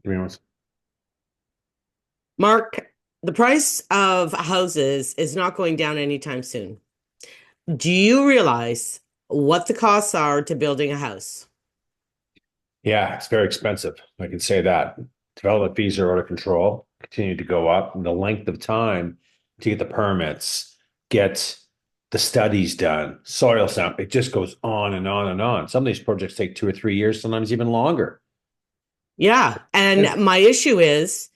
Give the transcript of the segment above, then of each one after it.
3 months. Mark, the price of houses is not going down anytime soon. Do you realize what the costs are to building a house? Yeah, it's very expensive. I can say that. Development fees are out of control, continue to go up, and the length of time to get the permits, get the studies done, soil sample, it just goes on and on and on. Some of these projects take 2 or 3 years, sometimes even longer. Yeah. And Yes. my issue is,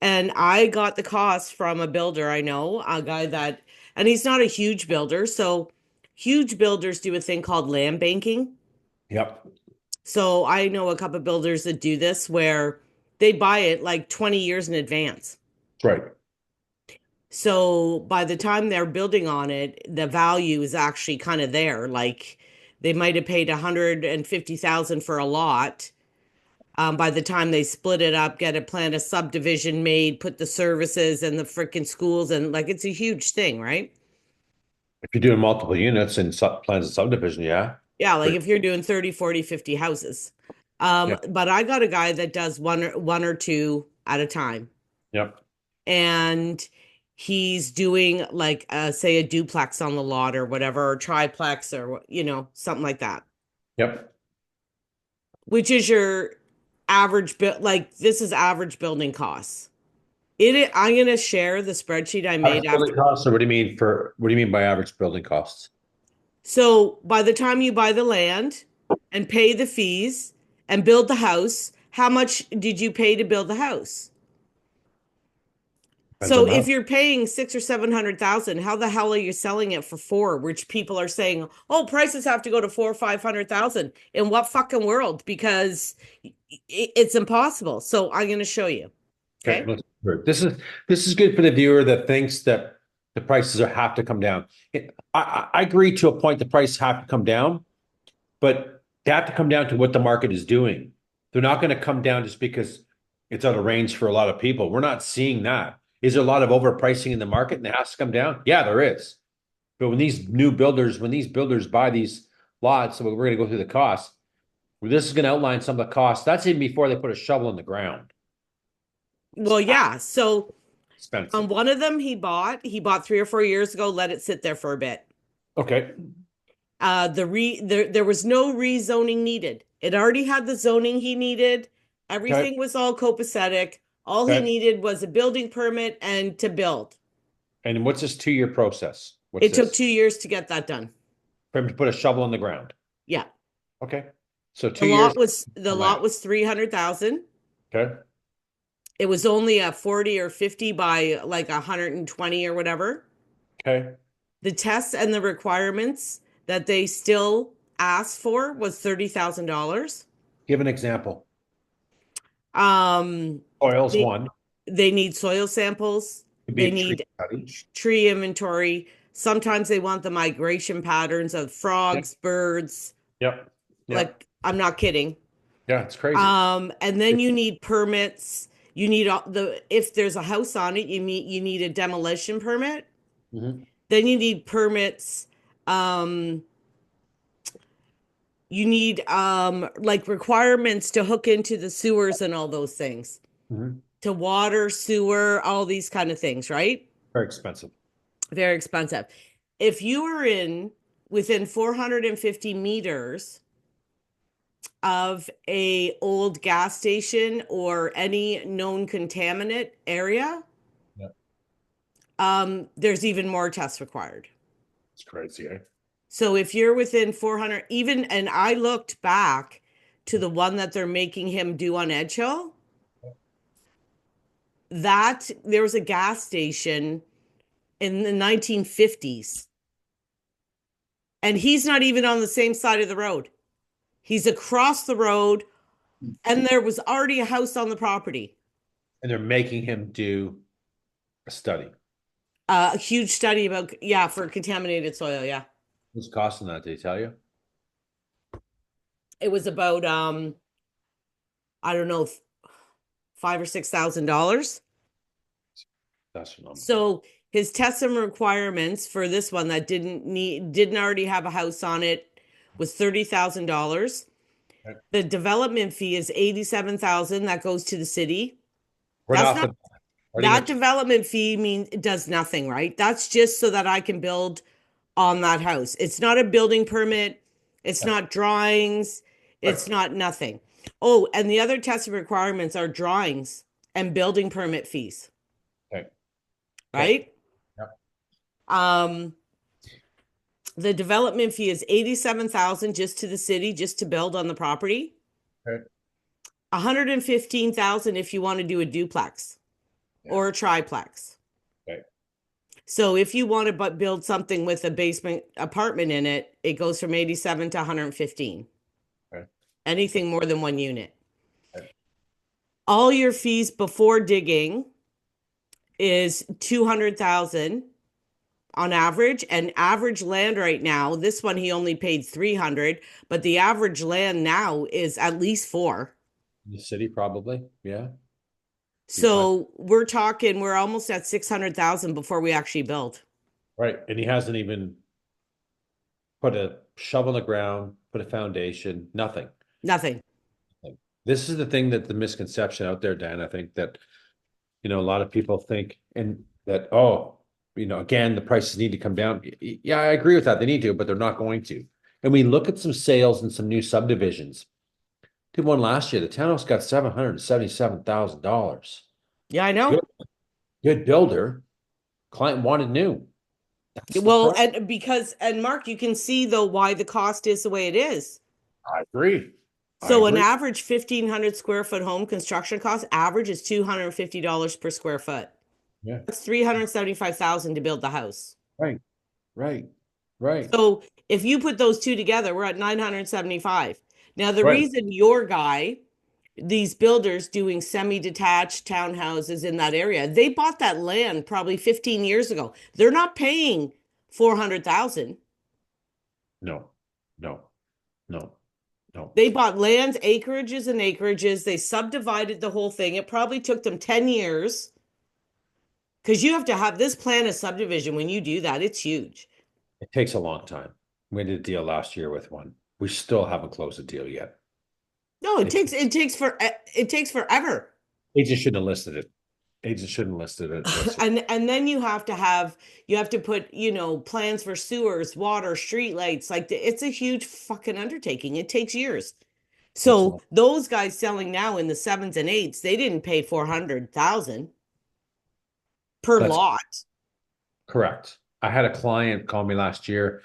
and I got the cost from a builder I know, a guy that, and he's not a huge builder. So huge builders do a thing called land banking. Yep. So I know a couple of builders that do this where they buy it like 20 years in advance. That's right. So by the time they're building on it, the value is actually kind of there. Like they might have paid 150,000 for a lot. By the time they split it up, get a plan, a subdivision made, put the services and the freaking schools, and like it's a huge thing, right? If you're doing multiple units and plans of subdivision, yeah. Yeah, like Pretty- if you're doing 30, 40, 50 houses. Yep. But I got a guy that does one or two at a time. Yep. And he's doing like say a duplex on the lot or whatever, or triplex or something like that, Yep. which is your average build. Like this is average building costs. I'm gonna share the spreadsheet I made Average after. building costs, or what do you mean by average building costs? So by the time you buy the land and pay the fees and build the house, how much did you pay to build the house? Depends on So the if house. you're paying 600,000 or 700,000, how the hell are you selling it for four? Which people are saying, oh, prices have to go to 400,000 or 500,000. In what fucking world? Because it's impossible. So I'm going to show you. Okay, Okay. this is good for the viewer that thinks that the prices have to come down. I agree to a point the price have to come down, but they have to come down to what the market is doing. They're not going to come down just because it's out of range for a lot of people. We're not seeing that. Is there a lot of overpricing in the market and it has to come down? Yeah, there is. But when these builders buy these lots, so we're going to go through the costs. Well, this is going to outline some of the costs. That's even before they put a shovel in the ground. It's Well, yeah. So on expensive. one of them he bought 3 or 4 years ago, let it sit there for a bit. Okay. There was no rezoning needed. It already had the zoning he needed. Okay. Everything was all copacetic. All he Okay. needed was a building permit and to build. And what's this 2 year process? What's It took this? 2 years to get that done. For him to put a shovel in the ground. Yeah. Okay. So The 2 years lot was the the lot land. was 300,000. Okay. It was only a 40 or 50 by like 120 or whatever. Okay. The tests and the requirements that they still asked for was $30,000. Give an example. Um, Oil's they one. they need soil samples. Could be They a tree need study. tree inventory. Sometimes they want the migration patterns of Yep. frogs, birds. Yep. Yep. Like, I'm not kidding. Yeah, it's crazy. And then you need permits. You need if there's a house on it, you need a demolition permit. Hmm. Then you need permits. Um, you need like requirements to hook into the sewers and all those things. Hmm. To water, sewer, all these kind of things, right? Very expensive. Very expensive. If you are in within 450 meters of a old gas station or any known contaminant area, Yeah. there's even more tests required. It's crazy, eh? So if you're within 400, even, and I looked back to the one that they're making him do on Edge Hill, that there was a gas station in the 1950s, and he's not even on the same side of the road. He's across the road, and there was already a house on the property. And they're making him do a study. A huge study about, yeah, for contaminated soil. Yeah. What's costing that, did they tell you? It was about, I don't know, $5,000 or $6,000. That's phenomenal. So his tests and requirements for this one that didn't already have a house on it was $30,000. Okay. The development fee is 87,000 that goes to the city. Right That's off not the, pretty that much. development fee means it does nothing, right? That's just so that I can build on that house. It's not a building permit, it's Yeah, not drawings, right. it's not nothing. Oh, and the other testing requirements are drawings and building permit fees, Okay. Okay. right? Yeah. Um, the development fee is 87,000 just to the city, just to build on the property. Okay. 115,000 if you want to do a duplex Yeah. or a triplex. Okay. So if you want to build something with a basement apartment in it, it goes from 87 to 115. Okay. Anything more than one unit. Okay. All your fees before digging is 200,000 on average, and average land right now, this one he only paid 300, but the average land now is at least 4. The city probably. Yeah. You find So we're almost at 600,000 before we actually build. right. And he hasn't even put a shovel in the ground, put a foundation, nothing. Nothing. Like, this is the thing that the misconception out there, Dan. I think that, a lot of people think and that, oh, again, the prices need to come down. Yeah, I agree with that. They need to, but they're not going to. And we look at some sales and some new subdivisions. Did one last year. The townhouse got $777,000. Yeah, I Good, know. good builder. Client wanted new. That's the Well, price. and Mark, you can see though why the cost is the way it is. I agree. I So an agree. average 1,500 square foot home construction cost average is $250 per square foot. Yeah. That's 375,000 to build the house. Right. Right. Right. So if you put those two together, we're at 975. Now the Right. reason your guy, these builders doing semi-detached townhouses in that area, they bought that land probably 15 years ago. They're not paying 400,000. No. No. No. No. They bought lands, acreages and acreages. They subdivided the whole thing. It probably took them 10 years because you have to have this plan of subdivision. When you do that, it's huge. It takes a long time. We did a deal last year with one. We still haven't closed a deal yet. No, it It, takes it takes forever. agent shouldn't have listed it. Agent shouldn't have listed it. And then you have to put, plans for sewers, water, street lights. Like it's a huge fucking undertaking. It takes years. Takes a So long. those guys selling now in the sevens and eights, they didn't pay 400,000 per That's lot. correct. I had a client call me last year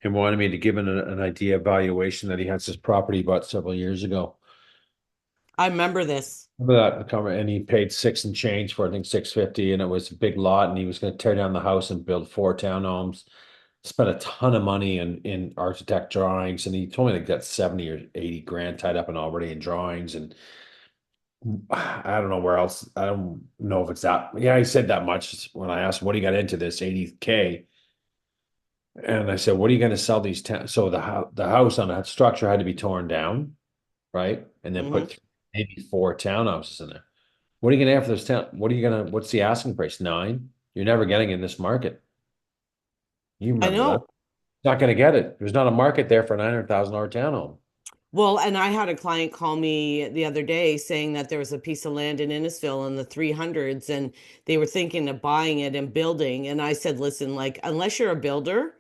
and wanted me to give him an idea of valuation that he has his property bought several years ago. I remember this. Remember that comment, and he paid six and change for, I think, 650, and it was a big lot, and he was going to tear down the house and build 4 townhomes. Spent a ton of money in architect drawings, and he told me like that 70 or 80 grand tied up and already in drawings. And I don't know where else. I don't know if it's that. Yeah, he said that much when I asked him what he got into this 80K. And I said, what are you going to sell these so the house on that structure had to be torn down, right? And then Hmm. put maybe 4 townhouses in there. What are you going to have for those what are you going to, what's the asking price? 9? You're never getting in this market. You I remember that. know. Not going to get it. There's not a market there for a $900,000 townhome. Well, and I had a client call me the other day saying that there was a piece of land in Innisfil in the 300s and they were thinking of buying it and building. And I said, listen, like, unless you're a builder,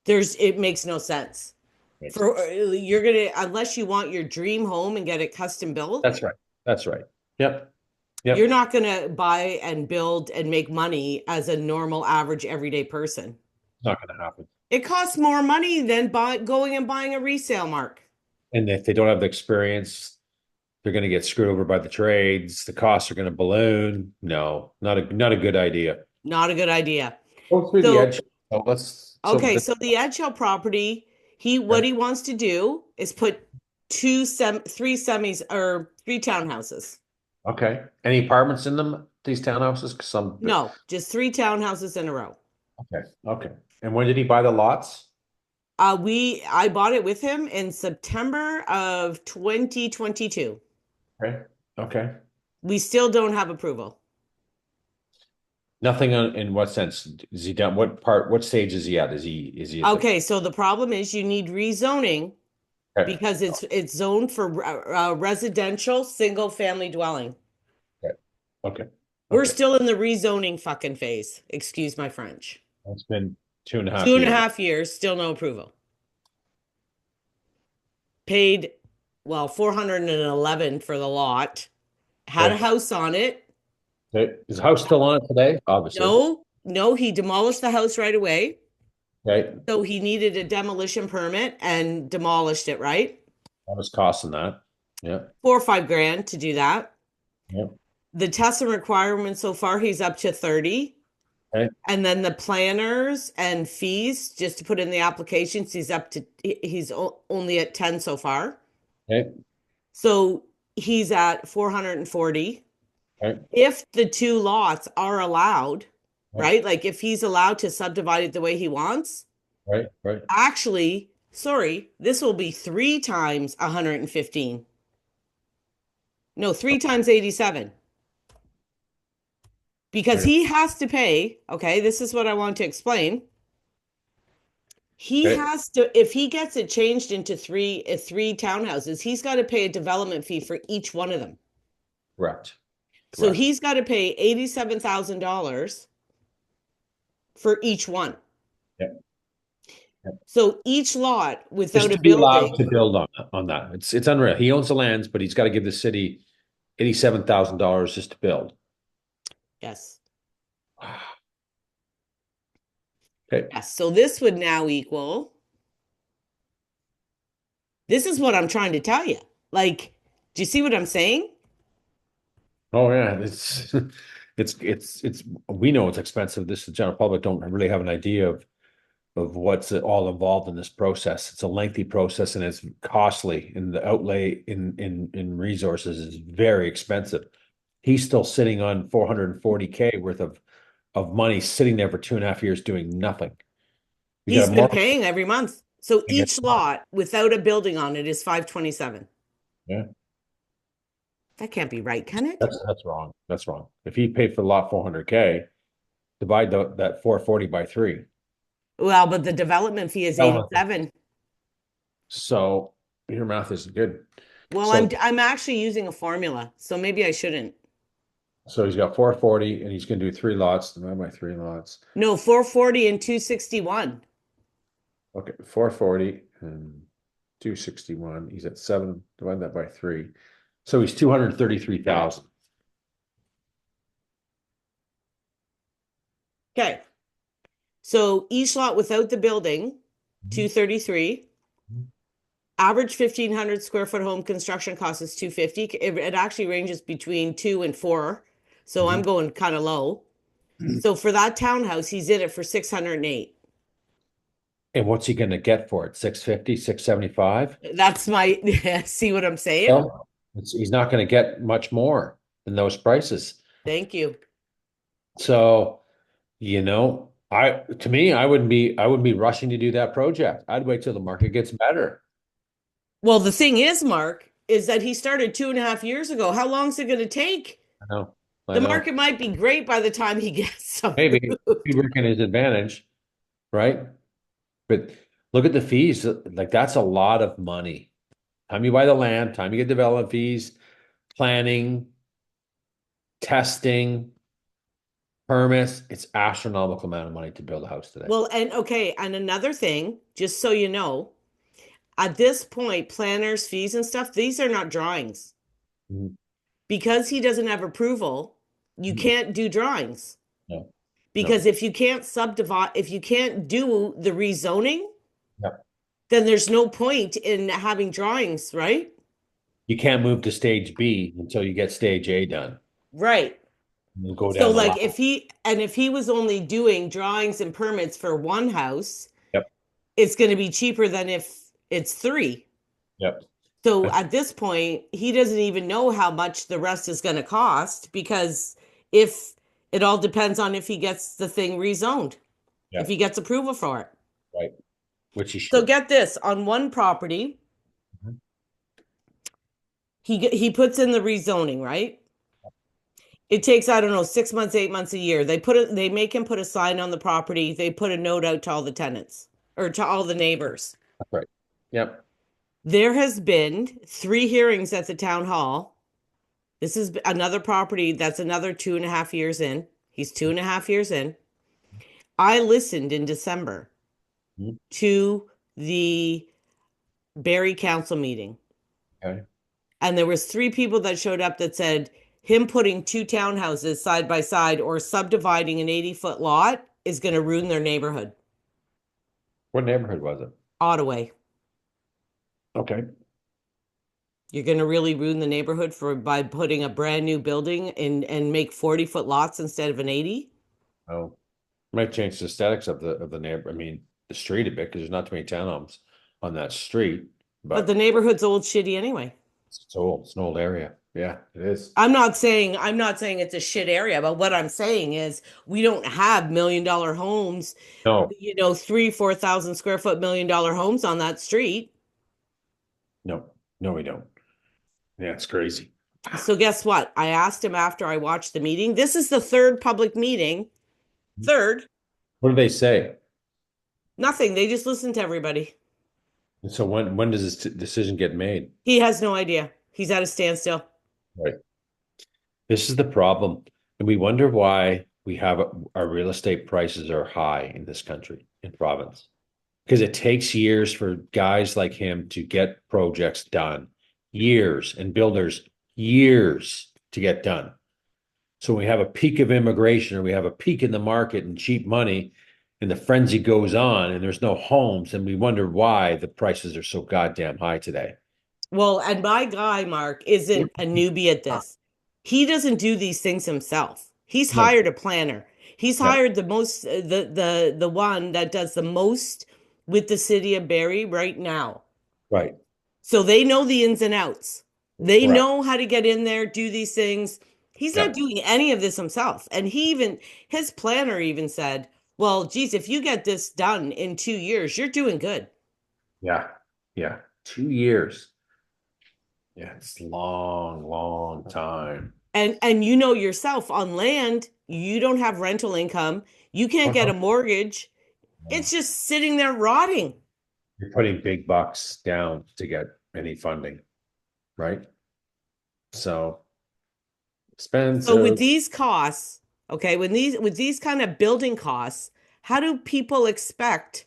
it makes no sense. Makes For sense. unless you want your dream home and get it custom built, That's right. That's right. Yep. you're Yep. not gonna buy and build and make money as a normal, average, everyday person. Not going to happen. It costs more money than going and buying a resale, Mark. And if they don't have the experience, they're going to get screwed over by the trades. The costs are going to balloon. No, not a good idea. Not a good idea. Go through the So edge. So let's okay, so the Edgell property, what okay. he wants to do is put three semis or 3 townhouses. Okay. Any apartments in them? These townhouses? Some. No, just 3 townhouses in a row. Okay. Okay. And when did he buy the lots? I bought it with him in September of 2022. Okay. Okay. We still don't have approval. Nothing in what sense? Is he done? What part? What stage is he at? Is he at the Okay, so the problem is you need rezoning Okay, because it's zoned for residential single family dwelling. okay, okay, We're okay. still in the rezoning fucking phase. Excuse my French. It's been 2.5 Two and a years. half years, still no approval. Paid, well, 411 for the lot. Had a Okay, house on it. okay. Is the house still on it today? Obviously. No, no, he demolished the house right away. Okay, So he needed a demolition permit and demolished it, right? what was costing that? Yeah, 4 or 5 grand to do that. yeah. The tests and requirements so far, he's up to 30. Okay, And then the planners and fees, just to put in the applications, he's only at 10 so far. okay, So he's at 440. okay, If the two lots are allowed, right, right? Like if he's allowed to subdivide it the way he wants, right, right. actually, sorry, this will be 3 times 115. No, 3 times 87. Because Okay, he has to pay, okay, this is what I want to explain. He okay. has to, if he gets it changed into three townhouses, he's got to pay a development fee for each one of them. Correct, So correct. he's got to pay $87,000 for each one. Yeah, yeah. So each lot without Just a to be allowed to building, build on that. It's unreal. He owns the lands, but he's got to give the city $87,000 just to build. yes, Okay. yes. So this would now equal, this is what I'm trying to tell you. Like, do you see what I'm saying? Oh yeah, it's it's we know it's expensive. This the general public don't really have an idea of what's all involved in this process. It's a lengthy process and it's costly, and the outlay in resources is very expensive. He's still sitting on 440K worth of money sitting there for 2.5 years doing nothing. You got He's a been mortgage. paying every month. So You each lot without a building on it is 527. yeah, That can't be right, can it? that's wrong. That's wrong. If he paid for the lot 400K, divide that 440 by three. Well, but the development fee is Element. 87. So your math isn't good. Well, I'm So I'm actually using a formula, so maybe I shouldn't. so he's got 440 and he's gonna do three lots, divided by three lots. No, 440 and 261. Okay, 440 and 261. He's at seven, divide that by three. So he's 233,000. Okay. So each lot without the building, 233. Average 1,500 square foot home construction cost is 250. It actually ranges between 2 and 4. So I'm Mhm. going kind of low. So for that townhouse, he's in it for 608. And what's he gonna get for it? 650, 675? That's my, see what I'm saying? Well, he's not gonna get much more than those prices. Thank you. So, to me, I wouldn't be rushing to do that project. I'd wait till the market gets better. Well, the thing is, Mark, is that he started 2.5 years ago. How long is it going to take? I know, I The know. market might be great by the time he gets Maybe approved. he work in his advantage, right? But look at the fees. Like that's a lot of money. Time you buy the land, time you get development fees, planning, testing, permits. It's astronomical amount of money to build a house today. Well, and okay, and another thing, just so you know, at this point, planners, fees, and stuff, these are not drawings. Mhm. Because he doesn't have approval, you Mhm. can't do drawings. No, Because no, if you can't subdivide, if you can't do the rezoning, no. then there's no point in having drawings, right? You can't move to stage B until you get stage A done. Right. And go So down the like line. if he was only doing drawings and permits for one house, Yep, it's going to be cheaper than if it's three. yep. So That's, at this point, he doesn't even know how much the rest is going to cost because if it all depends on if he gets the thing rezoned, if yep, he gets approval for it. right. Which he So should. get this, on one property, Mhm. he puts in the rezoning, right? It takes, I don't know, 6 months, 8 months, a year. They make him put a sign on the property. They put a note out to all the tenants or to all the neighbors. That's right. Yep. There has been 3 hearings at the town hall. This is another property that's another 2.5 years in. He's 2.5 years in. I listened in December Mhm. to the Barrie Council meeting, Okay. and there was 3 people that showed up that said him putting 2 townhouses side by side or subdividing an 80-foot lot is going to ruin their neighborhood. What neighborhood was it? Ottawa. Okay. You're going to really ruin the neighborhood for by putting a brand new building in and make 40-foot lots instead of an 80. Oh, might change the aesthetics of the neighbor. I mean, the street a bit because there's not too many townhomes on that street, But the but neighborhood's old shitty anyway. it's old. It's an old area. Yeah, it is. I'm not saying it's a shit area, but what I'm saying is we don't have $1 million homes, No, 3, 4,000 square foot $1 million homes on that street. no, no, we don't. Yeah, it's crazy. So guess what? I asked him after I watched the meeting. This is the third public meeting. Third, What do they say? nothing. They just listen to everybody. And so when does this decision get made? He has no idea. He's at a standstill. Right. This is the problem. And we wonder why we have our real estate prices are high in this country, in province. Because it takes years for guys like him to get projects done, years, and builders years to get done. So we have a peak of immigration, or we have a peak in the market and cheap money, and the frenzy goes on, and there's no homes, and we wonder why the prices are so goddamn high today. Well, and my guy, Mark, isn't a newbie at this. He doesn't do these things himself. He's No, hired a planner. He's yeah, hired the most the one that does the most with the city of Barrie right now. right, So they know the ins and outs. They correct. know how to get in there, do these things. He's not Yeah, doing any of this himself. And his planner even said, well, geez, if you get this done in 2 years, you're doing good. yeah, yeah. 2 years. Yeah, it's long, long time. And you know yourself on land, you don't have rental income. You can't get a Uh-huh. mortgage. It's just sitting there rotting. You're putting big bucks down to get any funding, right? So So with expensive. these costs, okay, with these kind of building costs, how do people expect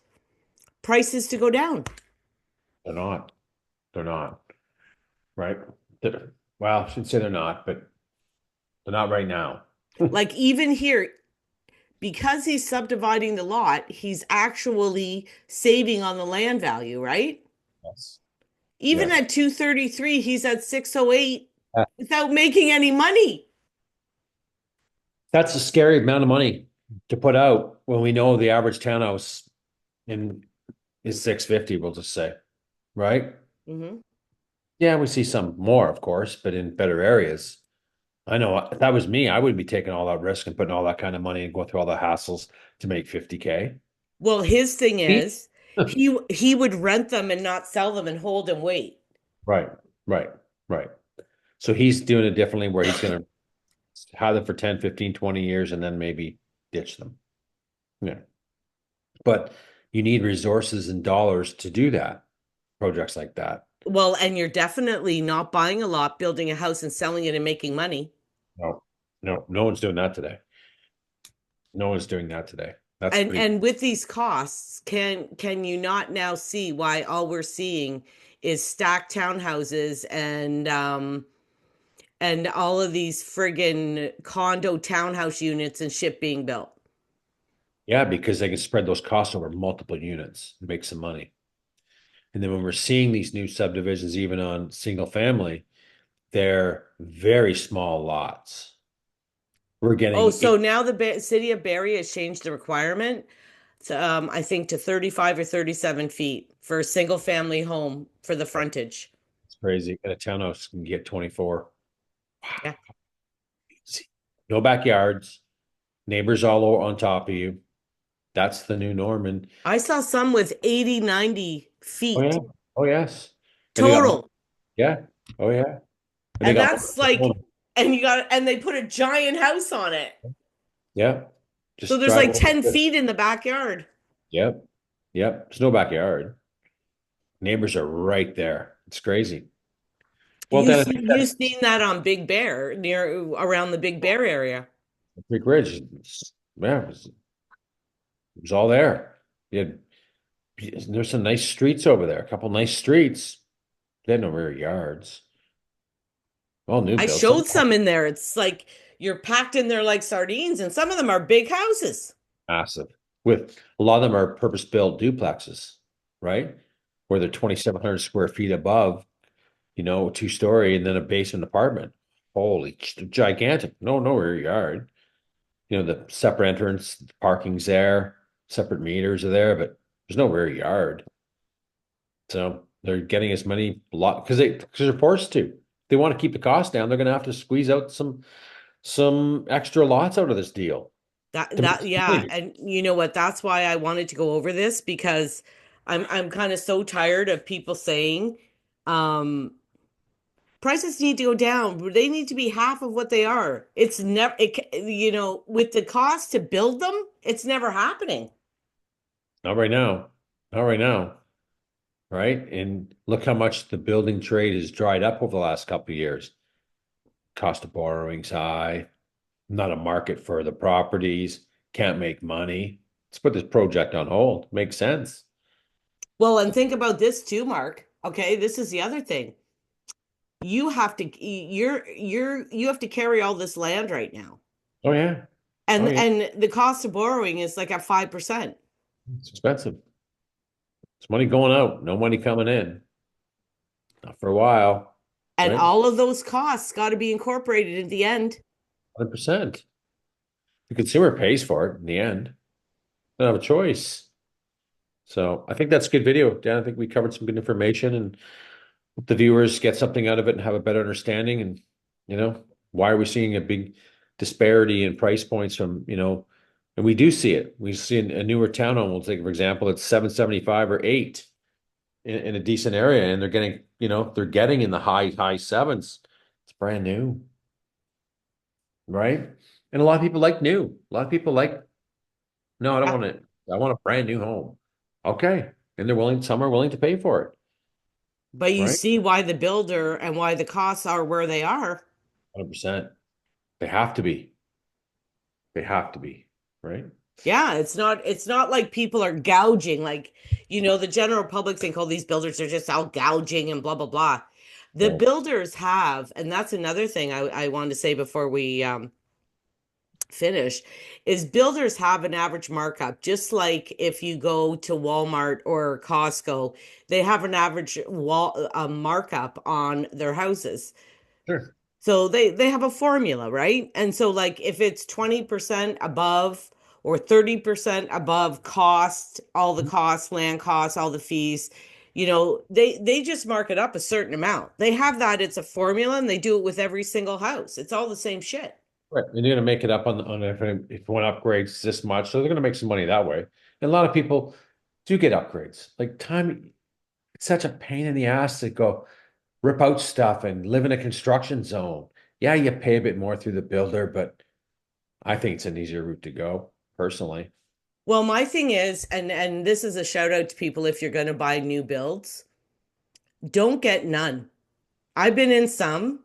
prices to go down? They're not. They're not, right? Well, I should say they're not, but they're not right now. Like even here, because he's subdividing the lot, he's actually saving on the land value, right? Yes. Even Yes. at 233, he's at 608 Uh, without making any money. That's a scary amount of money to put out when we know the average townhouse in is 650, we'll just say, right? Hmm. Yeah, we see some more, of course, but in better areas. I know if that was me, I wouldn't be taking all that risk and putting all that kind of money and going through all the hassles to make 50K. Well, his thing Me? is he would rent them and not sell them and hold and wait. Right, right, right. So he's doing it differently where he's going to have them for 10, 15, 20 years and then maybe ditch them. Yeah. But you need resources and dollars to do that, projects like that. Well, and you're definitely not buying a lot, building a house and selling it and making money. No, no, no one's doing that today. No one's doing that today. That's pretty, And with these costs, can you not now see why all we're seeing is stacked townhouses and all of these friggin' condo townhouse units and shit being built? yeah, because they can spread those costs over multiple units and make some money. And then when we're seeing these new subdivisions, even on single family, they're very small lots. We're Oh, getting so now the city of Barrie has changed the requirement to, I think to 35 or 37 feet for a single family home for the frontage. it's crazy. And a townhouse can get 24. Yeah. Wow. No backyards, neighbors all on top of you. That's the new norm. And I saw some with 80, 90 oh yeah, feet oh yes. And they got total. yeah, oh yeah. And they And got that's like, and they put a giant house on it. yeah. So Just there's drive like over 10 it. feet in the backyard. Yep. Yep. There's no backyard. Neighbors are right there. It's crazy. Well, You then I see, think you that's seen that on Big Bear near around the Big Bear area. Big Ridge. Yeah, it was all there. You had, there's some nice streets over there. A couple nice streets. They had no rear yards. All new I builds. Some showed some in there. It's like you're packed in there like sardines, and some of them are big houses. massive. With a lot of them are purpose-built duplexes, right? Where they're 2,700 square feet above, two-story, and then a basement apartment. Holy, gigantic. No rear yard. The separate entrance, parking's there, separate meters are there, but there's no rear yard. So they're getting as many lot because they're forced to. They want to keep the cost down. They're going to have to squeeze out some extra lots out of this deal That to make that some yeah, money. and you know what? That's why I wanted to go over this because I'm kind of so tired of people saying um prices need to go down. They need to be half of what they are. It's never with the cost to build them, it's never happening. Not right now. Not right now. Right? And look how much the building trade has dried up over the last couple of years. Cost of borrowing's high, not a market for the properties, can't make money. Let's put this project on hold. Makes sense. Well, and think about this too, Mark. Okay, this is the other thing. You have to carry all this land right now. Oh yeah. Oh yeah. And the cost of borrowing is like at 5%. It's expensive. It's money going out, no money coming in. Not for a while, And right? all of those costs got to be incorporated at the end. 100%. The consumer pays for it in the end. They don't have a choice. So I think that's a good video, Dan. I think we covered some good information and hope the viewers get something out of it and have a better understanding. And, why are we seeing a big disparity in price points and we do see it. We see a newer townhome, we'll take, for example, it's 775 or eight in a decent area, and they're getting in the high sevens. It's brand new, right? And a lot of people like new. A lot of people like, no, I don't Yeah. want it. I want a brand new home. Okay. And some are willing to pay for it, But you right? see why the builder and why the costs are where they are. 100%. They have to be. They have to be, right? Yeah, it's not like people are gouging like the general public think oh these builders are just out gouging and blah blah blah. The No. builders have, and that's another thing I wanted to say before we finish, is builders have an average markup. Just like if you go to Walmart or Costco, they have an average wall markup on their houses. Sure. So they have a formula, right? And so like if it's 20% above or 30% above cost, all the costs, land costs, all the fees, they just mark it up a certain amount. They have that, it's a formula and they do it with every single house. It's all the same shit. Right. And you're going to make it up on if one upgrades this much. So they're going to make some money that way. And a lot of people do get upgrades. Like it's such a pain in the ass to go rip out stuff and live in a construction zone. Yeah, you pay a bit more through the builder, but I think it's an easier route to go, personally. Well, my thing is, and this is a shout out to people if you're going to buy new builds, don't get none. I've been in some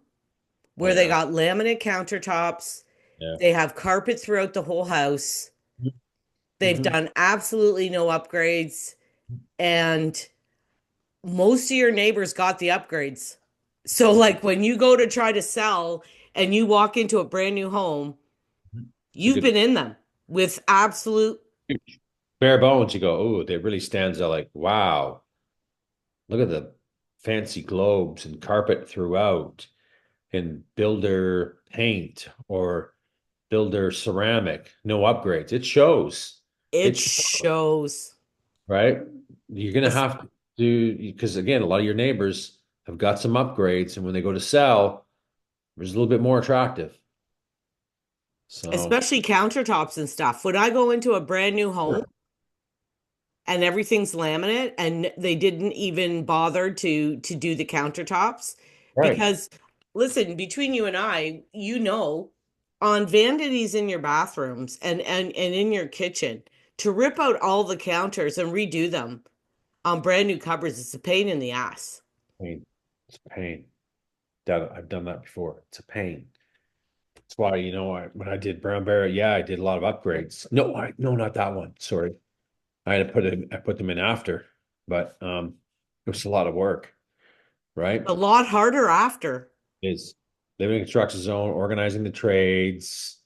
Oh where they yeah. got laminate countertops, Yeah. they have carpet throughout the whole house. They've Hmm. done absolutely no upgrades, and most of your neighbors got the upgrades. So, like when you go to try to sell and you walk into a brand new home, It's a you've good been in them with absolute. bare bones. You go, oh, it really stands out. Like, wow, look at the fancy globes and carpet throughout, and builder paint or builder ceramic, no upgrades. It shows. It It shows, shows. right? You're gonna have to do because again, a lot of your neighbors have got some upgrades, and when they go to sell, it's a little bit more attractive. So, Especially countertops and stuff. When I go into a brand new home sure. and everything's laminate and they didn't even bother to do the countertops Right. because listen, between you and I, on vanities in your bathrooms and in your kitchen to rip out all the counters and redo them. On brand new cupboards, it's a pain in the ass. Pain. It's a pain. That I've done that before. It's a pain. That's why, when I did Brown Bear, yeah, I did a lot of upgrades. No, not that one. Sorry. I put them in after, but it was a lot of work, right? A lot harder after. Is living in a construction zone, organizing the trades,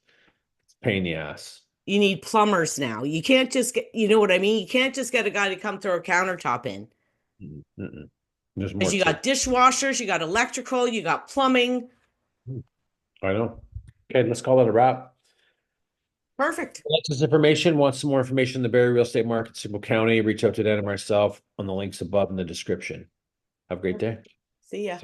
it's a pain in the ass. You need plumbers now. You can't just get, you know what I mean? You can't just get a guy to come throw a countertop in. Mm-mm. There's Because more you to it. got dishwashers, you got electrical, you got plumbing. I know. Okay, let's call it a wrap. Perfect. Alexis information, wants some more information in the Barrie real estate market, Simple County, reach out to Dan or myself on the links above in the description. Have a great day. See ya.